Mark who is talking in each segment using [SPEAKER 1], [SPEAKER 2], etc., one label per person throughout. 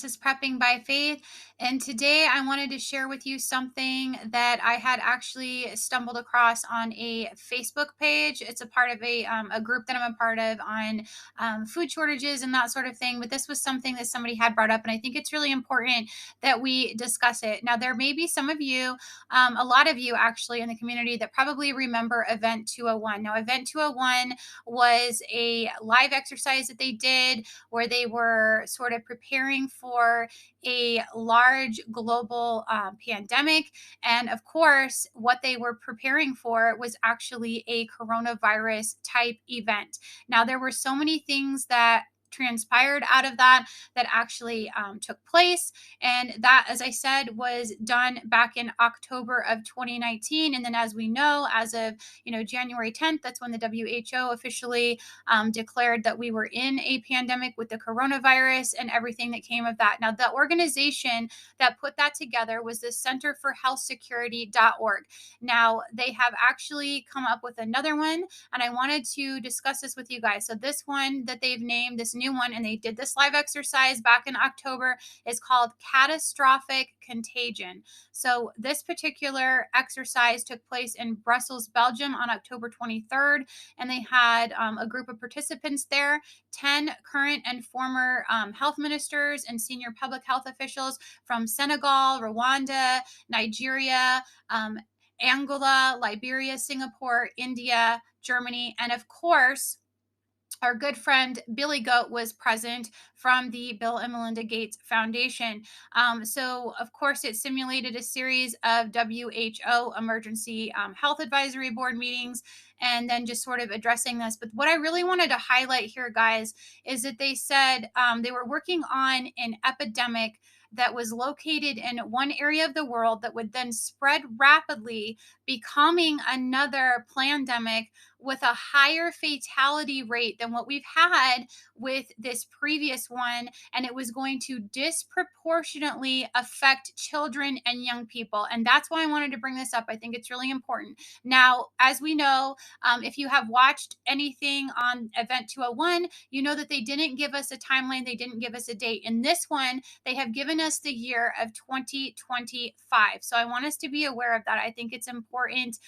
[SPEAKER 1] This is Prepping by Faith, and today I wanted to share with you something that I had actually stumbled across on a Facebook page. It's a part of a group that I'm a part of on food shortages and that sort of thing. But this was something that somebody had brought up, and I think it's really important that we discuss it. Now, there may be some of you, a lot of you actually in the community that probably remember Event 201. Now, Event 201 was a live exercise that they did where they were sort of preparing for a large global pandemic. And of course, what they were preparing for was actually a coronavirus type event. Now, there were so many things that transpired out of that actually took place, and that, as I said, was done back in October of 2019. And then, as we know, as of January 10th, that's when the WHO officially declared that we were in a pandemic with the coronavirus and everything that came of that. Now, the organization that put that together was the Center for Health Security.org. Now, they have actually come up with another one, and I wanted to discuss this with you guys. So this one that they've named, this new one, and they did this live exercise back in October, is called Catastrophic Contagion. So this particular exercise took place in Brussels, Belgium on October 23rd, and they had a group of participants there, 10 current and former health ministers and senior public health officials from Senegal, Rwanda, Nigeria, Angola, Liberia, Singapore, India, Germany, and of course, our good friend Billy Goat was present from the Bill and Melinda Gates Foundation. So, of course, it simulated a series of WHO emergency health advisory board meetings and then just sort of addressing this. But what I really wanted to highlight here, guys, is that they said they were working on an epidemic that was located in one area of the world that would then spread rapidly, becoming another plandemic with a higher fatality rate than what we've had with this previous one. And it was going to disproportionately affect children and young people. And that's why I wanted to bring this up. I think it's really important. Now, as we know, if you have watched anything on Event 201, you know that they didn't give us a timeline. They didn't give us a date. In this one, they have given us the year of 2025. So I want us to be aware of that. I think it's important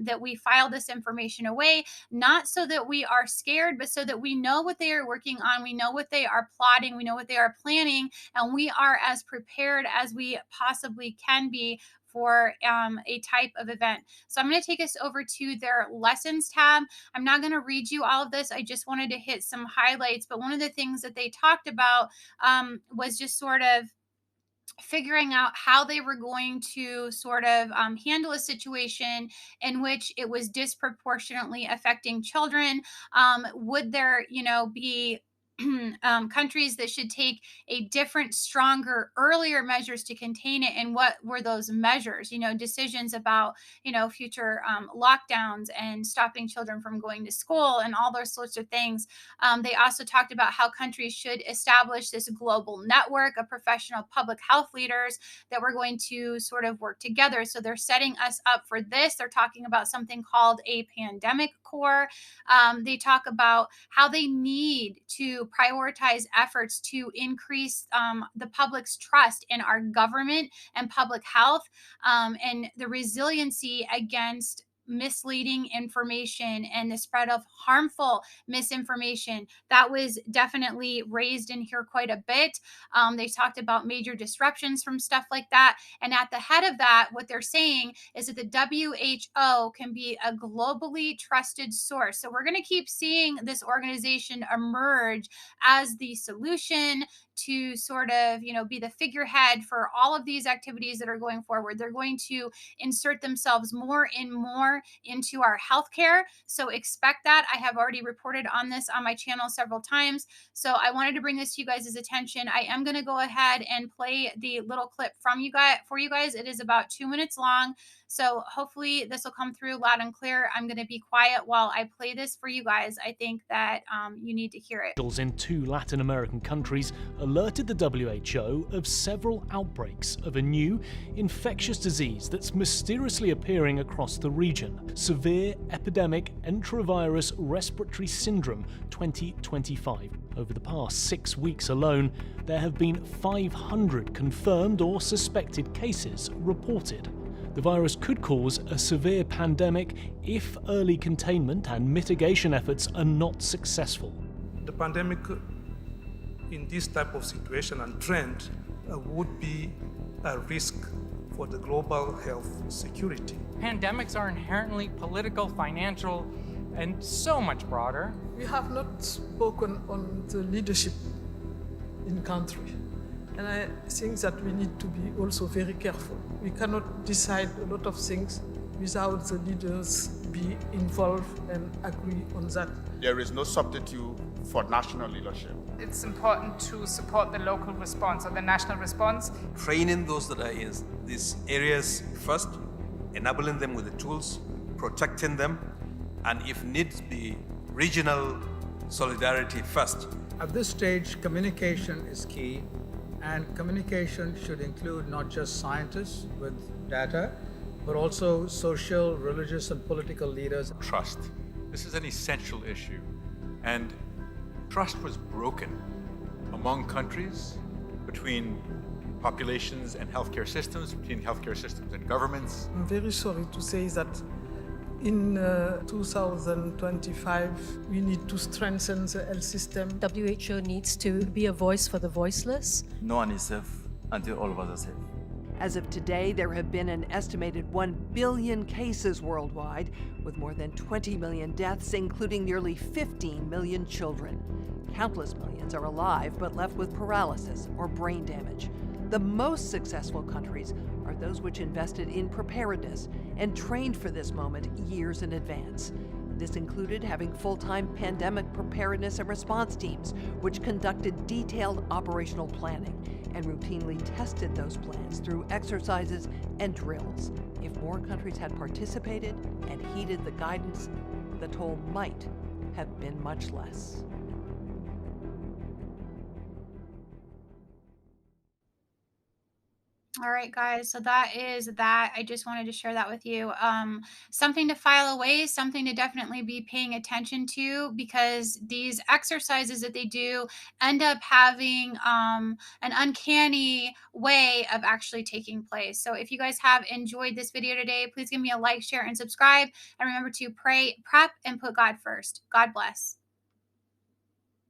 [SPEAKER 1] that we file this information away, not so that we are scared, but so that we know what they are working on. We know what they are plotting. We know what they are planning, and we are as prepared as we possibly can be for a type of event. So I'm going to take us over to their lessons tab. I'm not going to read you all of this. I just wanted to hit some highlights. But one of the things that they talked about was just sort of figuring out how they were going to sort of handle a situation in which it was disproportionately affecting children. Would there, be countries that should take a different, stronger, earlier measures to contain it? And what were those measures? Decisions about, future lockdowns and stopping children from going to school and all those sorts of things. They also talked about how countries should establish this global network of professional public health leaders that were going to sort of work together. So they're setting us up for this. They're talking about something called a pandemic corps. They talk about how they need to prioritize efforts to increase the public's trust in our government and public health, and the resiliency against misleading information and the spread of harmful misinformation. That was definitely raised in here quite a bit. They talked about major disruptions from stuff like that. And at the head of that, what they're saying is that the WHO can be a globally trusted source. So we're going to keep seeing this organization emerge as the solution to sort of, be the figurehead for all of these activities that are going forward. They're going to insert themselves more and more into our healthcare. So expect that. I have already reported on this on my channel several times. So I wanted to bring this to you guys' attention. I am going to go ahead and play the little clip from you guys for you guys. It is about 2 minutes long. So hopefully this will come through loud and clear. I'm going to be quiet while I play this for you guys. I think that you need to hear it.
[SPEAKER 2] In 2 Latin American countries alerted the WHO of several outbreaks of a new infectious disease that's mysteriously appearing across the region: severe epidemic enterovirus respiratory syndrome 2025. Over the past 6 weeks alone, there have been 500 confirmed or suspected cases reported. The virus could cause a severe pandemic if early containment and mitigation efforts are not successful.
[SPEAKER 3] The pandemic in this type of situation and trend would be a risk for the global health security.
[SPEAKER 4] Pandemics are inherently political, financial, and so much broader.
[SPEAKER 5] We have not spoken on the leadership in country. And I think that we need to be also very careful. We cannot decide a lot of things without the leaders be involved and agree on that.
[SPEAKER 6] There is no substitute for national leadership.
[SPEAKER 7] It's important to support the local response or the national response.
[SPEAKER 8] Training those that are in these areas first, enabling them with the tools, protecting them, and if needs be, regional solidarity first.
[SPEAKER 9] At this stage, communication is key, and communication should include not just scientists with data, but also social, religious, and political leaders.
[SPEAKER 10] Trust. This is an essential issue, and trust was broken among countries, between populations and healthcare systems, between healthcare systems and governments.
[SPEAKER 5] I'm very sorry to say that in 2025, we need to strengthen the health system.
[SPEAKER 11] WHO needs to be a voice for the voiceless.
[SPEAKER 12] No one is safe until all of us are safe.
[SPEAKER 13] As of today, there have been an estimated 1 billion cases worldwide, with more than 20 million deaths, including nearly 15 million children. Countless millions are alive but left with paralysis or brain damage. The most successful countries are those which invested in preparedness and trained for this moment years in advance. This included having full-time pandemic preparedness and response teams, which conducted detailed operational planning and routinely tested those plans through exercises and drills. If more countries had participated and heeded the guidance, the toll might have been much less.
[SPEAKER 1] All right, guys. So that is that. I just wanted to share that with you. Something to file away, something to definitely be paying attention to, because these exercises that they do end up having an uncanny way of actually taking place. So if you guys have enjoyed this video today, please give me a like, share, and subscribe. And remember to pray, prep, and put God first. God bless.